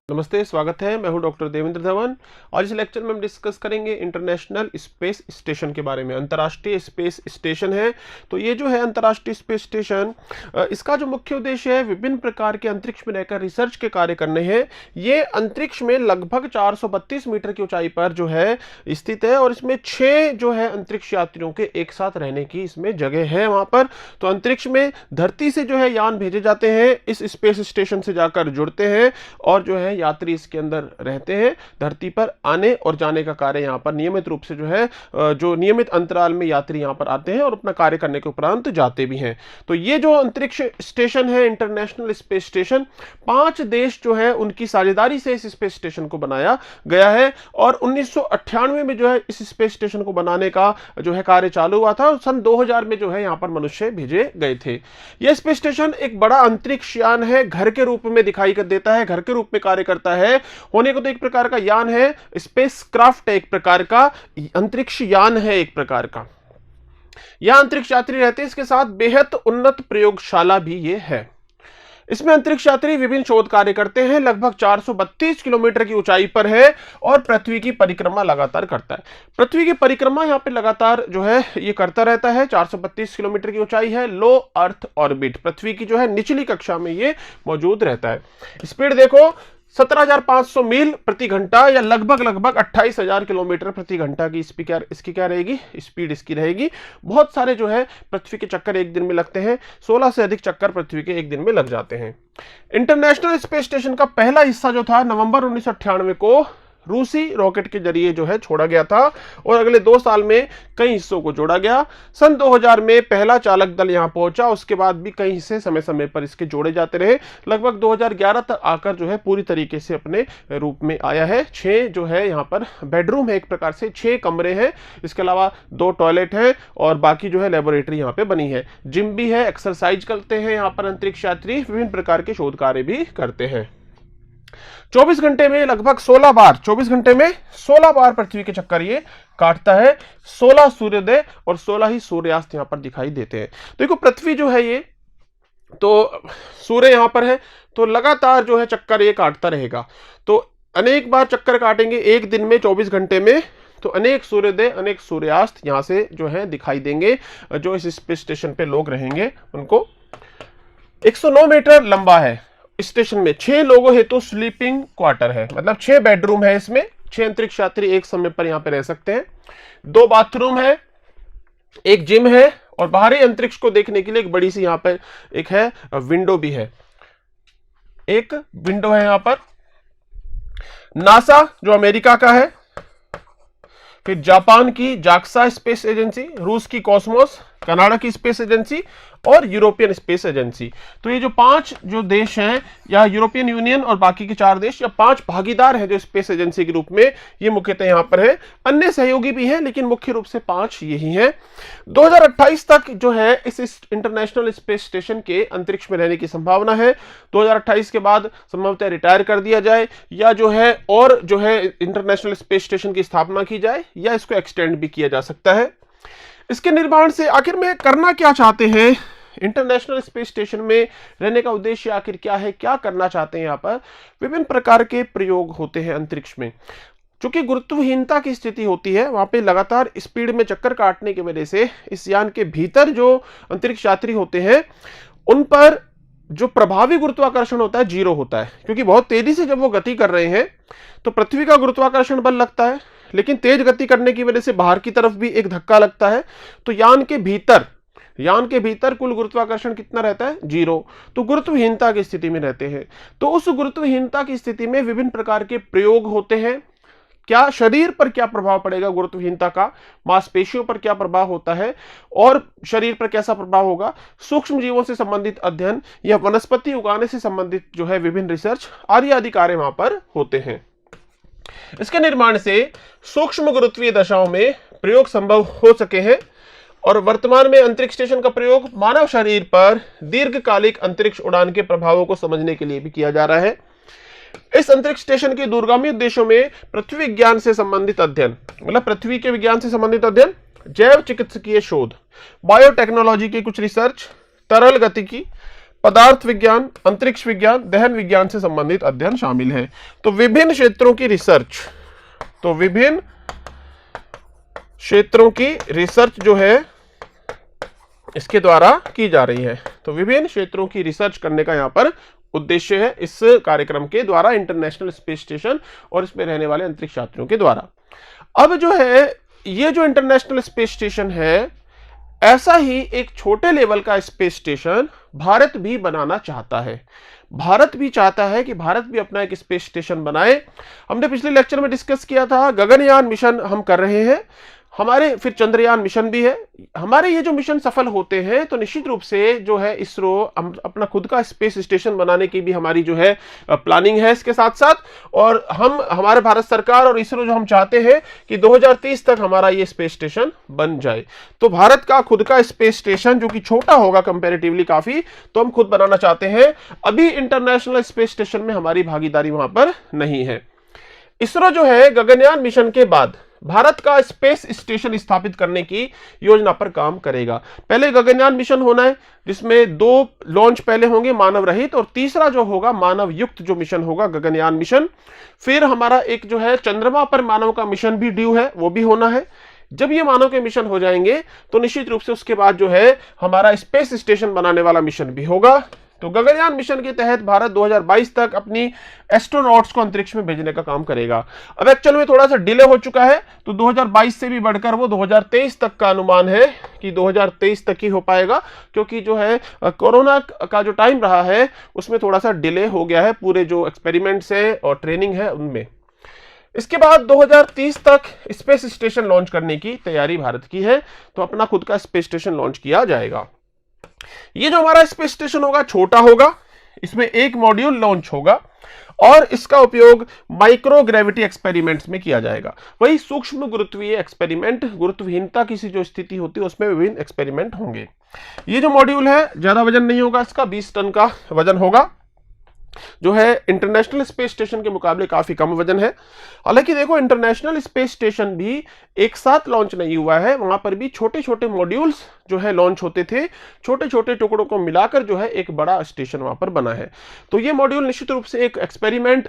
नमस्ते, स्वागत है। मैं हूं डॉक्टर देवेंद्र धवन। आज इस लेक्चर में हम डिस्कस करेंगे इंटरनेशनल स्पेस स्टेशन के बारे में। अंतर्राष्ट्रीय स्पेस स्टेशन है, तो ये जो है अंतर्राष्ट्रीय स्पेस स्टेशन, इसका जो मुख्य उद्देश्य है विभिन्न प्रकार के अंतरिक्ष में रहकर रिसर्च के कार्य करने हैं। ये अंतरिक्ष में लगभग 432 मीटर की ऊंचाई पर जो है स्थित है और इसमें 6 जो है अंतरिक्ष यात्रियों के एक साथ रहने की इसमें जगह है वहां पर। तो अंतरिक्ष में धरती से जो है यान भेजे जाते हैं, इस स्पेस स्टेशन से जाकर जुड़ते हैं और जो है यात्री इसके अंदर रहते हैं। धरती पर आने और जाने का कार्य यहाँ पर नियमित रूप से जो है जो नियमित अंतराल में यात्री यहाँ पर आते हैं और अपना कार्य करने के उपरांत जाते भी हैं। तो ये जो अंतरिक्ष स्टेशन है इंटरनेशनल स्पेस स्टेशन, 5 देश जो है उनकी साझेदारी से इस स्पेस स्टेशन को बनाया गया है और 1998 में जो है इस स्पेस स्टेशन को बनाने का जो है कार्य चालू हुआ था। सन 2000 में जो है यहाँ पर मनुष्य भेजे गए थे। यह स्पेस स्टेशन एक बड़ा अंतरिक्ष यान है, घर के रूप में दिखाई देता है, घर के रूप में कार्य करता है। होने को तो एक प्रकार का यान है, स्पेस क्राफ्ट है, एक प्रकार का अंतरिक्ष यान है, एक प्रकार का यह अंतरिक्ष यात्री रहते हैं। इसके साथ बेहद उन्नत प्रयोगशाला भी ये है। इसमें अंतरिक्ष यात्री विभिन्न शोध कार्य करते हैं। लगभग 432 किलोमीटर की ऊंचाई पर है और पृथ्वी की परिक्रमा लगातार करता है। पृथ्वी की परिक्रमा यहाँ पे लगातार जो है ये करता रहता है। 432 किलोमीटर की ऊंचाई है। लो अर्थ ऑर्बिट, पृथ्वी की जो है निचली कक्षा में ये मौजूद रहता है। स्पीड देखो 17,500 मील प्रति घंटा या लगभग 28,000 किलोमीटर प्रति घंटा की इसकी क्या रहेगी, स्पीड इसकी रहेगी। बहुत सारे जो है पृथ्वी के चक्कर एक दिन में लगते हैं। 16 से अधिक चक्कर पृथ्वी के एक दिन में लग जाते हैं। इंटरनेशनल स्पेस स्टेशन का पहला हिस्सा जो था नवंबर 1998 को रूसी रॉकेट के जरिए जो है छोड़ा गया था और अगले 2 साल में कई हिस्सों को जोड़ा गया। सन 2000 में पहला चालक दल यहां पहुंचा। उसके बाद भी कई हिस्से समय समय पर इसके जोड़े जाते रहे। लगभग 2011 तक आकर जो है पूरी तरीके से अपने रूप में आया है। 6 जो है यहां पर बेडरूम है, एक प्रकार से 6 कमरे हैं। इसके अलावा 2 टॉयलेट है और बाकी जो है लेबोरेटरी यहां पे बनी है। जिम भी है, एक्सरसाइज करते हैं यहां पर अंतरिक्ष यात्री, विभिन्न प्रकार के शोध कार्य भी करते हैं। 24 घंटे में लगभग 16 बार, 24 घंटे में 16 बार पृथ्वी के चक्कर ये काटता है। 16 सूर्योदय और 16 ही सूर्यास्त यहां पर दिखाई देते हैं। देखो पृथ्वी जो है ये, तो सूर्य यहां पर है तो लगातार जो है चक्कर ये काटता रहेगा। तो अनेक बार चक्कर काटेंगे एक दिन में 24 घंटे में, तो अनेक सूर्योदय अनेक सूर्यास्त यहां से जो है दिखाई देंगे। जो इस स्पेस स्टेशन पे लोग रहेंगे उनको 109 मीटर लंबा है। स्टेशन में 6 लोगों हेतु स्लीपिंग क्वार्टर है, मतलब 6 बेडरूम है। इसमें 6 अंतरिक्ष यात्री एक समय पर यहां पे रह सकते हैं। 2 बाथरूम है, एक जिम है और बाहरी अंतरिक्ष को देखने के लिए एक बड़ी सी यहां पर एक है विंडो भी है, एक विंडो है यहां पर। नासा जो अमेरिका का है, फिर जापान की जाक्सा स्पेस एजेंसी, रूस की कॉस्मोस, कनाडा की स्पेस एजेंसी और यूरोपियन स्पेस एजेंसी। तो ये जो 5 जो देश हैं, या यूरोपियन यूनियन और बाकी के 4 देश या 5 भागीदार हैं जो स्पेस एजेंसी के रूप में, ये मुख्यतः यहां पर है। अन्य सहयोगी भी हैं लेकिन मुख्य रूप से 5 यही हैं। 2028 तक जो है इस इंटरनेशनल स्पेस स्टेशन के अंतरिक्ष में रहने की संभावना है। 2028 के बाद संभवतः रिटायर कर दिया जाए या जो है और जो है इंटरनेशनल स्पेस स्टेशन की स्थापना की जाए या इसको एक्सटेंड भी किया जा सकता है। इसके निर्माण से आखिर में करना क्या चाहते हैं, इंटरनेशनल स्पेस स्टेशन में रहने का उद्देश्य आखिर क्या है, क्या करना चाहते हैं। यहाँ पर विभिन्न प्रकार के प्रयोग होते हैं अंतरिक्ष में। चूंकि गुरुत्वहीनता की स्थिति होती है, वहां पे लगातार स्पीड में चक्कर काटने की वजह से इस यान के भीतर जो अंतरिक्ष यात्री होते हैं उन पर जो प्रभावी गुरुत्वाकर्षण होता है 0 होता है। क्योंकि बहुत तेजी से जब वो गति कर रहे हैं तो पृथ्वी का गुरुत्वाकर्षण बल लगता है, लेकिन तेज गति करने की वजह से बाहर की तरफ भी एक धक्का लगता है। तो यान के भीतर कुल गुरुत्वाकर्षण कितना रहता है, 0। तो गुरुत्वहीनता की स्थिति में रहते हैं। तो उस गुरुत्वहीनता की स्थिति में विभिन्न प्रकार के प्रयोग होते हैं। क्या शरीर पर क्या प्रभाव पड़ेगा गुरुत्वहीनता का, मांसपेशियों पर क्या प्रभाव होता है और शरीर पर कैसा प्रभाव होगा, सूक्ष्म जीवों से संबंधित अध्ययन या वनस्पति उगाने से संबंधित जो है विभिन्न रिसर्च आदि कार्य वहां पर होते हैं। इसके निर्माण से सूक्ष्म गुरुत्वीय दशाओं में प्रयोग संभव हो सके हैं और वर्तमान में अंतरिक्ष स्टेशन का प्रयोग मानव शरीर पर दीर्घकालिक अंतरिक्ष उड़ान के प्रभावों को समझने के लिए भी किया जा रहा है। इस अंतरिक्ष स्टेशन के दूरगामी उद्देश्यों में पृथ्वी विज्ञान से संबंधित अध्ययन, मतलब पृथ्वी के विज्ञान से संबंधित अध्ययन, जैव चिकित्सकीय शोध, बायोटेक्नोलॉजी की कुछ रिसर्च, तरल गतिकी, पदार्थ विज्ञान, अंतरिक्ष विज्ञान, दहन विज्ञान से संबंधित अध्ययन शामिल है। तो विभिन्न क्षेत्रों की रिसर्च, तो विभिन्न क्षेत्रों की रिसर्च जो है इसके द्वारा की जा रही है। तो विभिन्न क्षेत्रों की रिसर्च करने का यहां पर उद्देश्य है इस कार्यक्रम के द्वारा, इंटरनेशनल स्पेस स्टेशन और इसमें रहने वाले अंतरिक्ष यात्रियों के द्वारा। अब जो है ये जो इंटरनेशनल स्पेस स्टेशन है, ऐसा ही एक छोटे लेवल का स्पेस स्टेशन भारत भी बनाना चाहता है। भारत भी चाहता है कि भारत भी अपना एक स्पेस स्टेशन बनाए। हमने पिछले लेक्चर में डिस्कस किया था, गगनयान मिशन हम कर रहे हैं हमारे, फिर चंद्रयान मिशन भी है हमारे। ये जो मिशन सफल होते हैं तो निश्चित रूप से जो है इसरो अपना खुद का स्पेस स्टेशन बनाने की भी हमारी जो है प्लानिंग है इसके साथ साथ। और हम हमारे भारत सरकार और इसरो जो हम चाहते हैं कि 2030 तक हमारा ये स्पेस स्टेशन बन जाए। तो भारत का खुद का स्पेस स्टेशन जो कि छोटा होगा कंपैरेटिवली काफी, तो हम खुद बनाना चाहते हैं। अभी इंटरनेशनल स्पेस स्टेशन में हमारी भागीदारी वहां पर नहीं है। इसरो जो है गगनयान मिशन के बाद भारत का स्पेस स्टेशन स्थापित करने की योजना पर काम करेगा। पहले गगनयान मिशन होना है जिसमें 2 लॉन्च पहले होंगे मानव रहित, और तीसरा जो होगा मानव युक्त जो मिशन होगा गगनयान मिशन। फिर हमारा एक जो है चंद्रमा पर मानव का मिशन भी ड्यू है, वो भी होना है। जब ये मानव के मिशन हो जाएंगे तो निश्चित रूप से उसके बाद जो है हमारा स्पेस स्टेशन बनाने वाला मिशन भी होगा। तो गगनयान मिशन के तहत भारत 2022 तक अपनी एस्ट्रोनॉट्स को अंतरिक्ष में भेजने का काम करेगा। अब एक्चुअल में थोड़ा सा डिले हो चुका है, तो 2022 से भी बढ़कर वो 2023 तक का अनुमान है कि 2023 तक ही हो पाएगा, क्योंकि जो है कोरोना का जो टाइम रहा है उसमें थोड़ा सा डिले हो गया है पूरे जो एक्सपेरिमेंट्स है और ट्रेनिंग है उनमें। इसके बाद 2030 तक स्पेस स्टेशन लॉन्च करने की तैयारी भारत की है, तो अपना खुद का स्पेस स्टेशन लॉन्च किया जाएगा। ये जो हमारा स्पेस स्टेशन होगा छोटा होगा, इसमें एक मॉड्यूल लॉन्च होगा और इसका उपयोग माइक्रो ग्रेविटी एक्सपेरिमेंट्स में किया जाएगा। वही सूक्ष्म गुरुत्वीय एक्सपेरिमेंट, गुरुत्वहीनता की सी जो स्थिति होती है उसमें विभिन्न एक्सपेरिमेंट होंगे। ये जो मॉड्यूल है ज्यादा वजन नहीं होगा, इसका 20 टन का वजन होगा, जो है इंटरनेशनल स्पेस स्टेशन के मुकाबले काफी कम वजन है। हालांकि देखो इंटरनेशनल स्पेस स्टेशन भी एक साथ लॉन्च नहीं हुआ है, वहां पर भी छोटे छोटे मॉड्यूल्स जो है लॉन्च होते थे, छोटे छोटे टुकड़ों को मिलाकर जो है एक बड़ा स्टेशन वहां पर बना है। तो ये मॉड्यूल निश्चित रूप से एक एक्सपेरिमेंट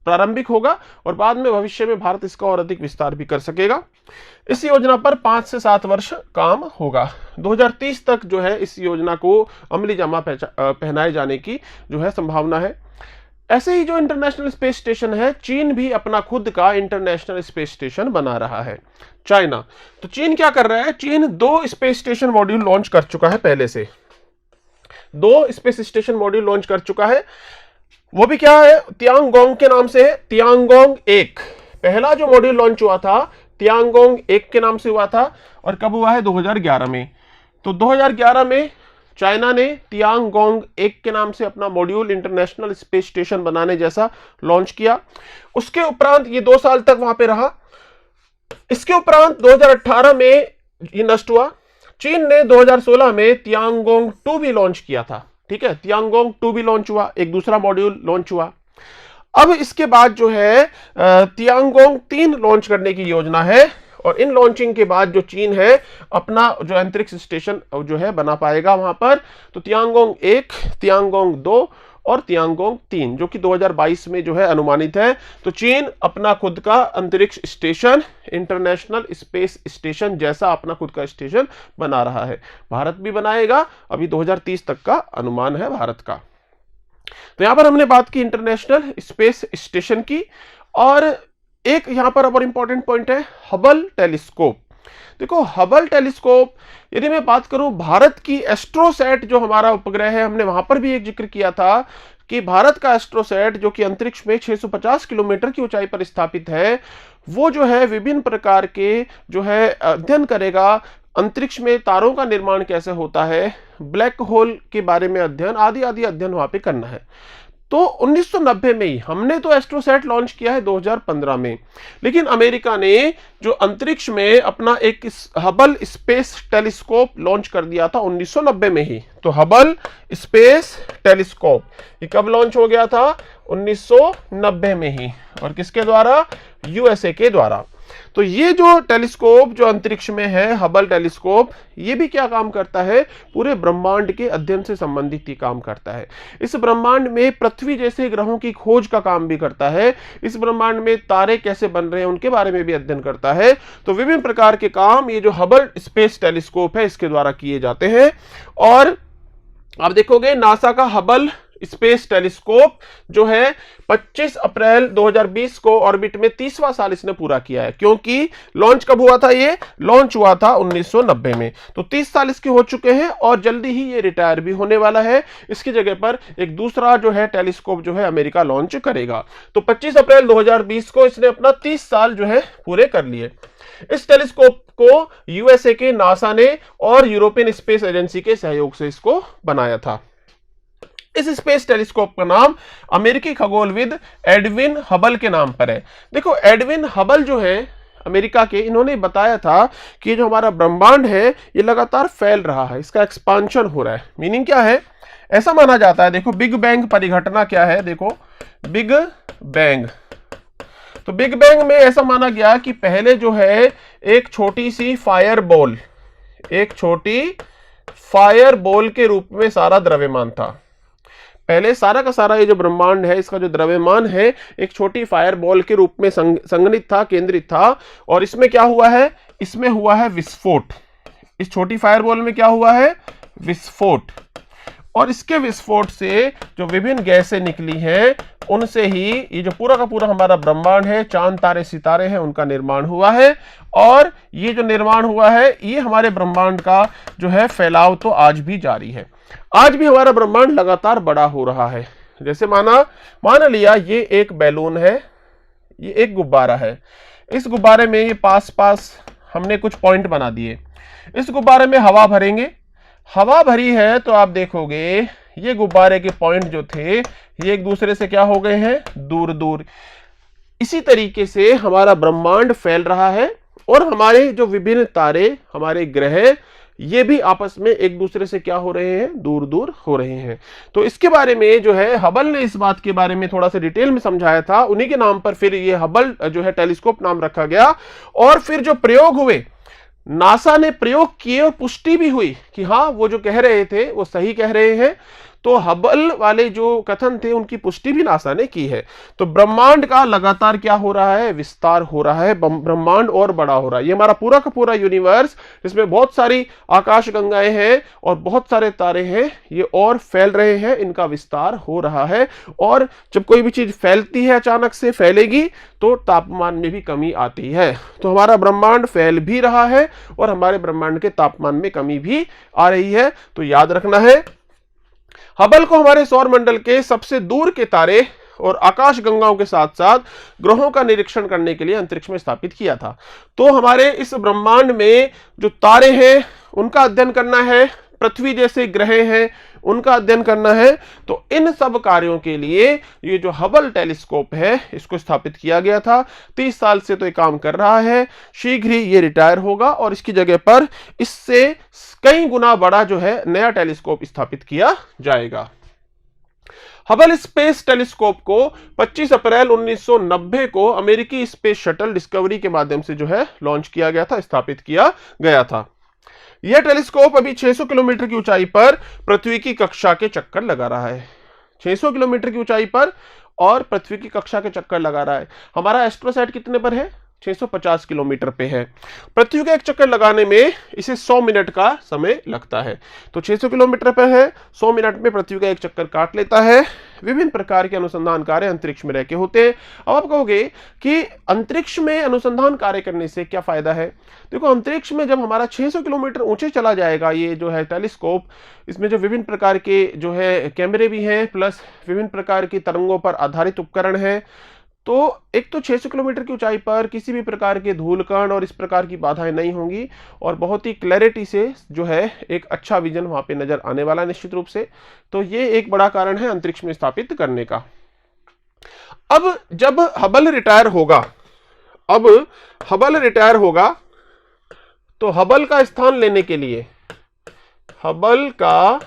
प्रारंभिक होगा और बाद में भविष्य में भारत इसका और अधिक विस्तार भी कर सकेगा। इस योजना पर 5 से 7 वर्ष काम होगा। 2030 तक जो है इस योजना को अमली जामा पहनाए जाने की जो है संभावना है। ऐसे ही जो इंटरनेशनल स्पेस स्टेशन है, चीन भी अपना खुद का इंटरनेशनल स्पेस स्टेशन बना रहा है। चाइना, तो चीन क्या कर रहा है, चीन 2 स्पेस स्टेशन मॉड्यूल लॉन्च कर चुका है, पहले से 2 स्पेस स्टेशन मॉड्यूल लॉन्च कर चुका है। वो भी क्या है, तियांगोंग के नाम से है, तियांगोंग 1। पहला जो मॉड्यूल लॉन्च हुआ था तियांगोंग 1 के नाम से हुआ था, और कब हुआ है, 2011 में। तो 2011 में चाइना ने तियांगोंग 1 के नाम से अपना मॉड्यूल इंटरनेशनल स्पेस स्टेशन बनाने जैसा लॉन्च किया। उसके उपरांत ये 2 साल तक वहां पे रहा। इसके उपरांत 2018 में ये नष्ट हुआ। चीन ने 2016 में तियांगोंग 2 भी लॉन्च किया था, ठीक है, तियांगोंग 2 भी लॉन्च हुआ, एक दूसरा मॉड्यूल लॉन्च हुआ। अब इसके बाद जो है तियांगोंग 3 लॉन्च करने की योजना है, और इन लॉन्चिंग के बाद जो चीन है अपना जो अंतरिक्ष स्टेशन जो है बना पाएगा वहां पर। तो तियांगोंग 1, तियांगोंग 2 और तियांगोंग 3 जो कि 2022 में जो है अनुमानित है। तो चीन अपना खुद का अंतरिक्ष स्टेशन, इंटरनेशनल स्पेस स्टेशन जैसा अपना खुद का स्टेशन बना रहा है। भारत भी बनाएगा, अभी 2030 तक का अनुमान है भारत का। तो यहां पर हमने बात की इंटरनेशनल स्पेस स्टेशन की, और एक यहां पर और इंपॉर्टेंट पॉइंट है हबल टेलीस्कोप। देखो हबल टेलीस्कोप, यदि मैं बात करूं भारत की एस्ट्रोसैट जो हमारा उपग्रह है, हमने वहां पर भी एक जिक्र किया था कि भारत का एस्ट्रोसैट जो कि अंतरिक्ष में 650 किलोमीटर की ऊंचाई पर स्थापित है, वो जो है विभिन्न प्रकार के जो है अध्ययन करेगा। अंतरिक्ष में तारों का निर्माण कैसे होता है, ब्लैक होल के बारे में अध्ययन, आदि आदि अध्ययन वहां पे करना है। तो 1990 में ही हमने तो एस्ट्रोसैट लॉन्च किया है 2015 में, लेकिन अमेरिका ने जो अंतरिक्ष में अपना एक हबल स्पेस टेलीस्कोप लॉन्च कर दिया था 1990 में ही। तो हबल स्पेस टेलीस्कोप ये कब लॉन्च हो गया था, 1990 में ही, और किसके द्वारा, यूएसए के द्वारा। तो ये जो टेलीस्कोप जो अंतरिक्ष में है, हबल टेलीस्कोप, ये भी क्या काम करता है, पूरे ब्रह्मांड के अध्ययन से संबंधित ही काम करता है। इस ब्रह्मांड में पृथ्वी जैसे ग्रहों की खोज का काम भी करता है, इस ब्रह्मांड में तारे कैसे बन रहे हैं उनके बारे में भी अध्ययन करता है। तो विभिन्न प्रकार के काम ये जो हबल स्पेस टेलीस्कोप है इसके द्वारा किए जाते हैं। और आप देखोगे नासा का हबल स्पेस टेलीस्कोप जो है 25 अप्रैल 2020 को ऑर्बिट में 30वां साल इसने पूरा किया है, क्योंकि लॉन्च कब हुआ था, ये लॉन्च हुआ था 1990 में। तो 30 साल इसके हो चुके हैं और जल्दी ही ये रिटायर भी होने वाला है। इसकी जगह पर एक दूसरा जो है टेलीस्कोप जो है अमेरिका लॉन्च करेगा। तो 25 अप्रैल 2020 को इसने अपना 30 साल जो है पूरे कर लिए। इस टेलीस्कोप को यूएसए के नासा ने और यूरोपियन स्पेस एजेंसी के सहयोग से इसको बनाया था। इस स्पेस टेलीस्कोप का नाम अमेरिकी खगोलविद एडविन हबल के नाम पर है। देखो एडविन हबल जो है अमेरिका के, इन्होंने बताया था कि जो हमारा ब्रह्मांड है ये लगातार फैल रहा है, इसका एक्सपांशन हो रहा है। मीनिंग क्या है, ऐसा माना जाता है, देखो बिग बैंग परिघटना क्या है, देखो बिग बैंग। तो बिग बैंग में ऐसा माना गया कि पहले जो है एक छोटी सी फायर बॉल, एक छोटी फायर बॉल के रूप में सारा द्रव्यमान था। पहले सारा का सारा ये जो ब्रह्मांड है इसका जो द्रव्यमान है एक छोटी फायर बॉल के रूप में संघनित था, केंद्रित था। और इसमें क्या हुआ है, इसमें हुआ है विस्फोट। इस छोटी फायर बॉल में क्या हुआ है, विस्फोट। और इसके विस्फोट से जो विभिन्न गैसें निकली हैं उनसे ही ये जो पूरा का पूरा हमारा ब्रह्मांड है, चांद तारे सितारे हैं, उनका निर्माण हुआ है। और ये जो निर्माण हुआ है ये हमारे ब्रह्मांड का जो है फैलाव तो आज भी जारी है। आज भी हमारा ब्रह्मांड लगातार बड़ा हो रहा है। जैसे मान लिया ये एक बैलून है, ये एक गुब्बारा है। इस गुब्बारे में ये पास पास हमने कुछ पॉइंट बना दिए। इस गुब्बारे में हवा भरेंगे, हवा भरी है तो आप देखोगे ये गुब्बारे के पॉइंट जो थे ये एक दूसरे से क्या हो गए हैं, दूर दूर। इसी तरीके से हमारा ब्रह्मांड फैल रहा है और हमारे जो विभिन्न तारे, हमारे ग्रह, ये भी आपस में एक दूसरे से क्या हो रहे हैं, दूर दूर हो रहे हैं। तो इसके बारे में जो है हबल ने इस बात के बारे में थोड़ा सा डिटेल में समझाया था। उन्हीं के नाम पर फिर ये हबल जो है टेलीस्कोप नाम रखा गया। और फिर जो प्रयोग हुए, नासा ने प्रयोग किए और पुष्टि भी हुई कि हाँ वो जो कह रहे थे वो सही कह रहे हैं। तो हबल वाले जो कथन थे उनकी पुष्टि भी नासा ने की है। तो ब्रह्मांड का लगातार क्या हो रहा है, विस्तार हो रहा है, ब्रह्मांड और बड़ा हो रहा है। ये हमारा पूरा का पूरा यूनिवर्स, इसमें बहुत सारी आकाश गंगाएं हैं और बहुत सारे तारे हैं, ये और फैल रहे हैं, इनका विस्तार हो रहा है। और जब कोई भी चीज फैलती है, अचानक से फैलेगी तो तापमान में भी कमी आती है। तो हमारा ब्रह्मांड फैल भी रहा है और हमारे ब्रह्मांड के तापमान में कमी भी आ रही है। तो याद रखना है, हबल को हमारे सौर मंडल के सबसे दूर के तारे और आकाश गंगाओं के साथ साथ ग्रहों का निरीक्षण करने के लिए अंतरिक्ष में स्थापित किया था। तो हमारे इस ब्रह्मांड में जो तारे हैं उनका अध्ययन करना है, पृथ्वी जैसे ग्रह हैं उनका अध्ययन करना है। तो इन सब कार्यों के लिए ये जो हबल टेलीस्कोप है इसको स्थापित किया गया था। 30 साल से तो ये काम कर रहा है, शीघ्र ही ये रिटायर होगा और इसकी जगह पर इससे कई गुना बड़ा जो है नया टेलीस्कोप स्थापित किया जाएगा। हबल स्पेस टेलीस्कोप को 25 अप्रैल 1990 को अमेरिकी स्पेस शटल डिस्कवरी के माध्यम से जो है लॉन्च किया गया था, स्थापित किया गया था। यह टेलीस्कोप अभी 600 किलोमीटर की ऊंचाई पर पृथ्वी की कक्षा के चक्कर लगा रहा है। 600 किलोमीटर की ऊंचाई पर और पृथ्वी की कक्षा के चक्कर लगा रहा है। हमारा एस्ट्रोसैट कितने पर है, 650 किलोमीटर पे है। पृथ्वी का एक चक्कर लगाने में इसे 100 मिनट का समय लगता है। तो 600 किलोमीटर पर है, 100 मिनट में पृथ्वी का एक चक्कर काट लेता है। विभिन्न प्रकार के अनुसंधान कार्य अंतरिक्ष में रह के होते हैं। अब आप कहोगे कि अंतरिक्ष में अनुसंधान कार्य करने से क्या फायदा है। देखो अंतरिक्ष में जब हमारा 600 किलोमीटर ऊंचे चला जाएगा ये जो है टेलीस्कोप, इसमें जो विभिन्न प्रकार के जो है कैमरे भी हैं, प्लस विभिन्न प्रकार की तरंगों पर आधारित उपकरण है। तो एक तो 600 किलोमीटर की ऊंचाई पर किसी भी प्रकार के धूलकण और इस प्रकार की बाधाएं नहीं होंगी और बहुत ही क्लैरिटी से जो है एक अच्छा विजन वहां पे नजर आने वाला निश्चित रूप से। तो ये एक बड़ा कारण है अंतरिक्ष में स्थापित करने का। अब जब हबल रिटायर होगा, तो हबल का स्थान लेने के लिए, हबल का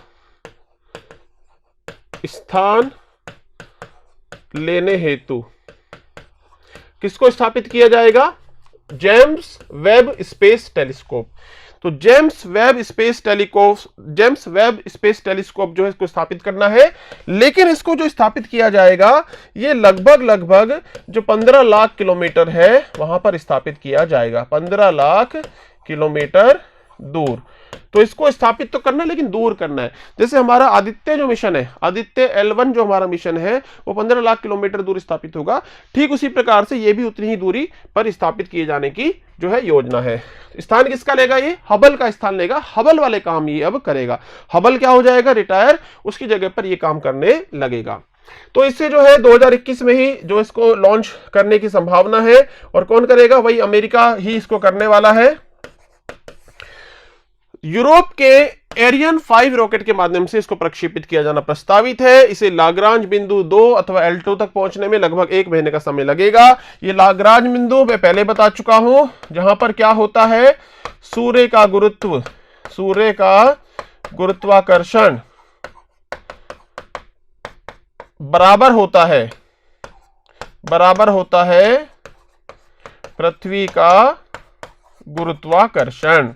स्थान लेने हेतु किसको स्थापित किया जाएगा, जेम्स वेब स्पेस टेलीस्कोप। तो जेम्स वेब स्पेस टेलीस्कोप जो है इसको स्थापित करना है, लेकिन इसको जो स्थापित किया जाएगा ये लगभग जो 15 लाख किलोमीटर है वहां पर स्थापित किया जाएगा, 15 लाख किलोमीटर दूर। तो इसको स्थापित तो करना है लेकिन दूर करना है। जैसे हमारा आदित्य जो मिशन है, आदित्य L1 जो हमारा मिशन है वो 15 लाख किलोमीटर दूर स्थापित होगा, ठीक उसी प्रकार से ये भी उतनी ही दूरी पर स्थापित किए जाने की जो है योजना है। स्थान किसका लेगा? ये हबल का स्थान लेगा, हबल वाले काम ये अब करेगा। हबल क्या हो जाएगा? रिटायर, उसकी जगह पर ये काम करने लगेगा। तो इससे जो है 2021 में ही जो इसको लॉन्च करने की संभावना है। और कौन करेगा? वही अमेरिका ही इसको करने वाला है। यूरोप के एरियन 5 रॉकेट के माध्यम से इसको प्रक्षेपित किया जाना प्रस्तावित है। इसे लाग्रांज बिंदु 2 अथवा L2 तक पहुंचने में लगभग 1 महीने का समय लगेगा। ये लाग्रांज बिंदु मैं पहले बता चुका हूं, जहां पर क्या होता है, सूर्य का गुरुत्वाकर्षण बराबर होता है पृथ्वी का गुरुत्वाकर्षण।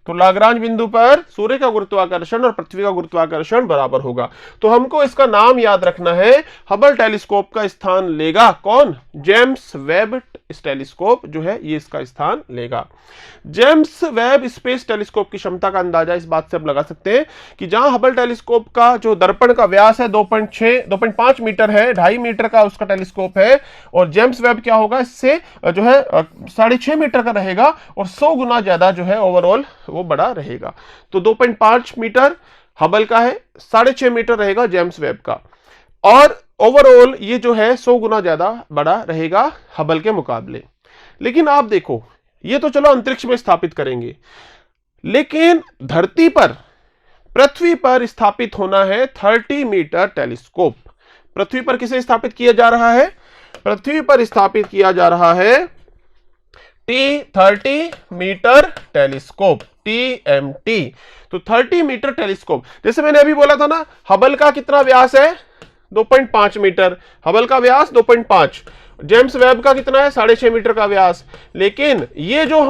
तो लाग्रांज बिंदु पर सूर्य का गुरुत्वाकर्षण और पृथ्वी का गुरुत्वाकर्षण बराबर होगा। तो हमको इसका नाम याद रखना है। हबल टेलीस्कोप का स्थान लेगा कौन? जेम्स वेब टेलीस्कोप जो है ये इसका स्थान लेगा। जेम्स वेब स्पेस टेलीस्कोप की क्षमता का अंदाजा इस बात से हम लगा सकते हैं कि जहां हबल टेलीस्कोप का जो दर्पण का व्यास है 2.5 मीटर है, 2.5 मीटर का उसका टेलीस्कोप है, और जेम्स वेब क्या होगा, इससे जो है 6.5 मीटर का रहेगा और 100 गुना ज्यादा जो है ओवरऑल वो बड़ा रहेगा। तो 2.5 मीटर हबल का है, 6.5 मीटर रहेगा जेम्स वेब का, और ओवरऑल ये जो है 100 गुना ज्यादा बड़ा रहेगा हबल के मुकाबले। लेकिन आप देखो, ये तो चलो अंतरिक्ष में स्थापित करेंगे, लेकिन धरती पर, पृथ्वी पर स्थापित होना है 30 मीटर टेलीस्कोप। पृथ्वी पर किसे स्थापित किया जा रहा है? पृथ्वी पर स्थापित किया जा रहा है T30 मीटर टेलीस्कोप, TMT। तो 30 मीटर टेलीस्कोप, जैसे मैंने अभी बोला था ना, हबल का कितना व्यास है? 2.5 मीटर, हबल का व्यास 2.5, जेम्स वेब का कितना है? 6.5 मीटर का व्यास। लेकिन ये जो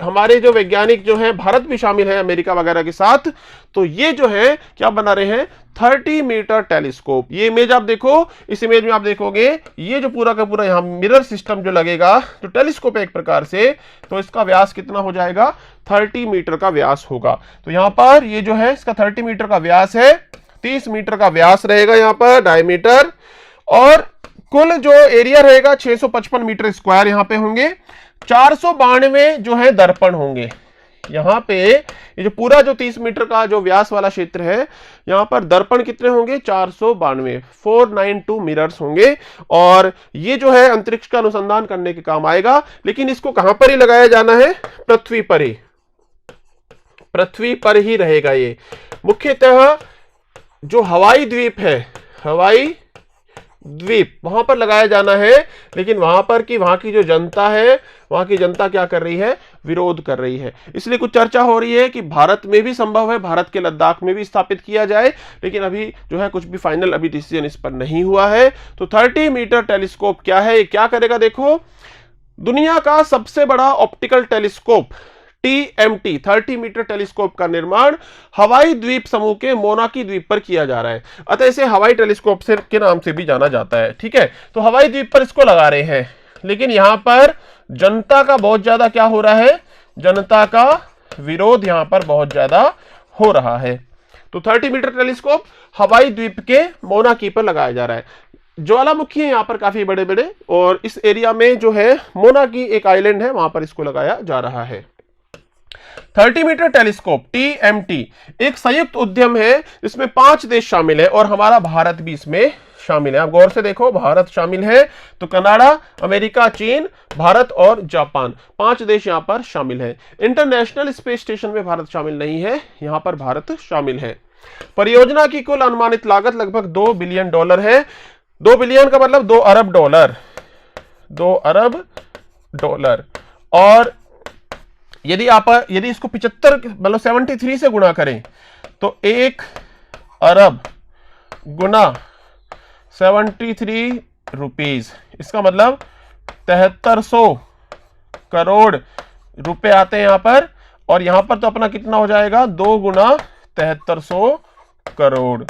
हमारे जो वैज्ञानिक जो हैं, भारत भी शामिल है अमेरिका वगैरह के साथ, तो ये जो है क्या बना रहे हैं? 30 मीटर टेलीस्कोप। ये इमेज आप देखो, इस इमेज में आप देखोगे ये जो पूरा का पूरा यहाँ मिरर सिस्टम जो लगेगा, जो टेलीस्कोप है एक प्रकार से, तो इसका व्यास कितना हो जाएगा? 30 मीटर का व्यास होगा। तो यहाँ पर ये जो है इसका 30 मीटर का व्यास है, 30 मीटर का व्यास रहेगा यहाँ पर डायमीटर, और कुल जो एरिया रहेगा 655 मीटर स्क्वायर यहाँ पे होंगे। 492 जो है दर्पण होंगे यहाँ पे। ये जो पूरा जो 30 मीटर का जो व्यास वाला क्षेत्र है, यहाँ पर दर्पण कितने होंगे? 492, 492 मिरर्स होंगे। और ये जो है अंतरिक्ष का अनुसंधान करने के काम आएगा, लेकिन इसको कहां पर ही लगाया जाना है? पृथ्वी पर ही, पृथ्वी पर ही रहेगा ये। मुख्यतः जो हवाई द्वीप है, हवाई द्वीप, वहां पर लगाया जाना है। लेकिन वहां की जो जनता है, वहां की जनता क्या कर रही है? विरोध कर रही है। इसलिए कुछ चर्चा हो रही है कि भारत में भी संभव है, भारत के लद्दाख में भी स्थापित किया जाए, लेकिन अभी जो है कुछ भी फाइनल अभी डिसीजन इस पर नहीं हुआ है। तो 30 मीटर टेलीस्कोप क्या है? ये क्या करेगा? देखो, दुनिया का सबसे बड़ा optical telescope TMT 30 metre telescope का निर्माण हवाई द्वीप समूह के मोनाकी द्वीप पर किया जा रहा है। अतः इसे हवाई टेलीस्कोप से के नाम से भी जाना जाता है। ठीक है, तो हवाई द्वीप पर इसको लगा रहे हैं, लेकिन यहां पर जनता का बहुत ज्यादा क्या हो रहा है? जनता का विरोध यहां पर बहुत ज्यादा हो रहा है। तो 30 मीटर टेलीस्कोप हवाई द्वीप के मोनाकी पर लगाया जा रहा है। ज्वालामुखी है यहाँ पर काफी बड़े बड़े, और इस एरिया में जो है मोनाकी एक आइलैंड है, वहां पर इसको लगाया जा रहा है। 30 मीटर टेलीस्कोप TMT एक संयुक्त उद्यम है, इसमें 5 देश शामिल है और हमारा भारत भी इसमें शामिल है। आप गौर से देखो, भारत शामिल है, तो कनाडा, अमेरिका, चीन, भारत और जापान, 5 देश यहां पर शामिल है। इंटरनेशनल स्पेस स्टेशन में भारत शामिल नहीं है, यहां पर भारत शामिल है। परियोजना की कुल अनुमानित लागत लगभग $2 बिलियन है। 2 बिलियन का मतलब 2 अरब डॉलर, 2 अरब डॉलर। और यदि इसको 75 मतलब 73 से गुणा करें तो 1 अरब गुना 73 रुपीज, इसका मतलब 7300 करोड़ रुपए आते हैं यहां पर, और यहां पर तो अपना कितना हो जाएगा 2 गुना 7300 करोड़।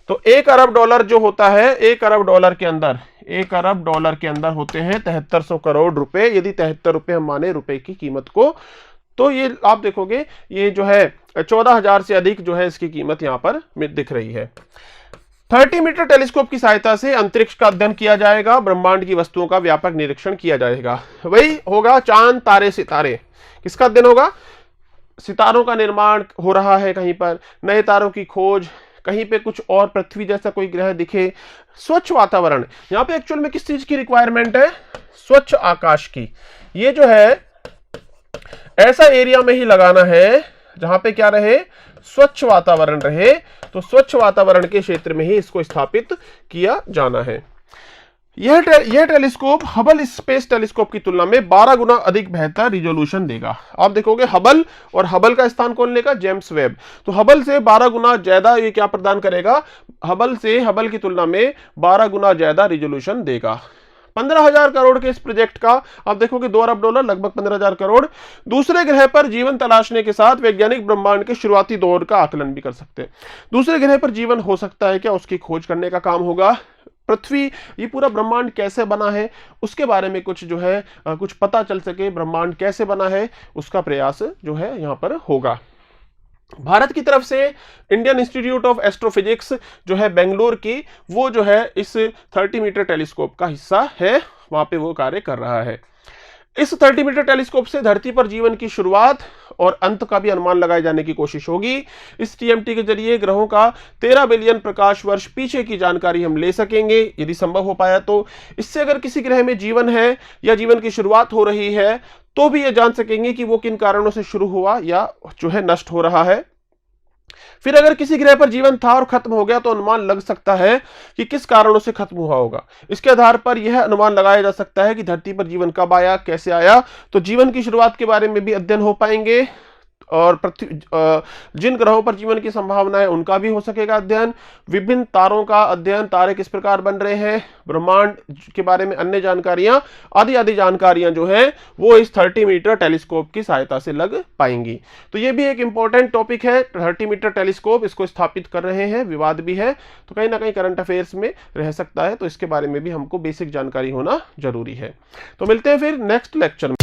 तो 1 अरब डॉलर जो होता है, 1 अरब डॉलर के अंदर, 1 अरब डॉलर के अंदर होते हैं 7300 करोड़ रुपए। यदि 73 रुपए हम माने रुपए की कीमत को, तो ये आप देखोगे ये जो है 14,000 से अधिक जो है इसकी कीमत यहां पर दिख रही है। 30 मीटर टेलीस्कोप की सहायता से अंतरिक्ष का अध्ययन किया जाएगा, ब्रह्मांड की वस्तुओं का व्यापक निरीक्षण किया जाएगा। वही होगा चांद तारे सितारे, किसका अध्ययन होगा? सितारों का निर्माण हो रहा है, कहीं पर नए तारों की खोज, कहीं पे कुछ और पृथ्वी जैसा कोई ग्रह दिखे, स्वच्छ वातावरण। यहां पे एक्चुअल में किस चीज की रिक्वायरमेंट है? स्वच्छ आकाश की। ये जो है ऐसा एरिया में ही लगाना है जहां पे क्या रहे? स्वच्छ वातावरण रहे। तो स्वच्छ वातावरण के क्षेत्र में ही इसको स्थापित किया जाना है। यह टेलीस्कोप हबल स्पेस टेलीस्कोप की तुलना में 12 गुना अधिक बेहतर रिजोल्यूशन देगा। आप देखोगे हबल, और हबल का स्थान कौन लेगा? James Webb. तो हबल से 12 गुना ज्यादा ये क्या प्रदान करेगा? हबल की तुलना में 12 गुना ज्यादा रिजोल्यूशन देगा। 15,000 करोड़ के इस प्रोजेक्ट का आप देखोगे 2 अरब डॉलर, लगभग 15,000 करोड़। दूसरे ग्रह पर जीवन तलाशने के साथ वैज्ञानिक ब्रह्मांड के शुरुआती दौर का आकलन भी कर सकते हैं। दूसरे ग्रह पर जीवन हो सकता है क्या, उसकी खोज करने का काम होगा। पृथ्वी, ये पूरा ब्रह्मांड कैसे बना है उसके बारे में कुछ जो है कुछ पता चल सके, ब्रह्मांड कैसे बना है उसका प्रयास जो है यहां पर होगा। भारत की तरफ से इंडियन इंस्टीट्यूट ऑफ एस्ट्रोफिजिक्स जो है बेंगलुरु की, वो जो है इस 30 मीटर टेलीस्कोप का हिस्सा है, वहां पे वो कार्य कर रहा है। इस 30 मीटर टेलीस्कोप से धरती पर जीवन की शुरुआत और अंत का भी अनुमान लगाए जाने की कोशिश होगी। इस टीएमटी के जरिए ग्रहों का 13 बिलियन प्रकाश वर्ष पीछे की जानकारी हम ले सकेंगे, यदि संभव हो पाया तो। इससे अगर किसी ग्रह में जीवन है या जीवन की शुरुआत हो रही है तो भी ये जान सकेंगे कि वो किन कारणों से शुरू हुआ या जो है नष्ट हो रहा है। फिर अगर किसी ग्रह पर जीवन था और खत्म हो गया तो अनुमान लग सकता है कि किस कारणों से खत्म हुआ होगा। इसके आधार पर यह अनुमान लगाया जा सकता है कि धरती पर जीवन कब आया, कैसे आया। तो जीवन की शुरुआत के बारे में भी अध्ययन हो पाएंगे, और जिन ग्रहों पर जीवन की संभावना है उनका भी हो सकेगा अध्ययन। विभिन्न तारों का अध्ययन, तारे किस प्रकार बन रहे हैं, ब्रह्मांड के बारे में अन्य जानकारियां, आदि आदि जानकारियां जो हैं वो इस 30 मीटर टेलीस्कोप की सहायता से लग पाएंगी। तो ये भी एक इंपॉर्टेंट टॉपिक है। 30 मीटर टेलीस्कोप इसको स्थापित कर रहे हैं, विवाद भी है, तो कहीं ना कहीं करंट अफेयर्स में रह सकता है, तो इसके बारे में भी हमको बेसिक जानकारी होना जरूरी है। तो मिलते हैं फिर नेक्स्ट लेक्चर में।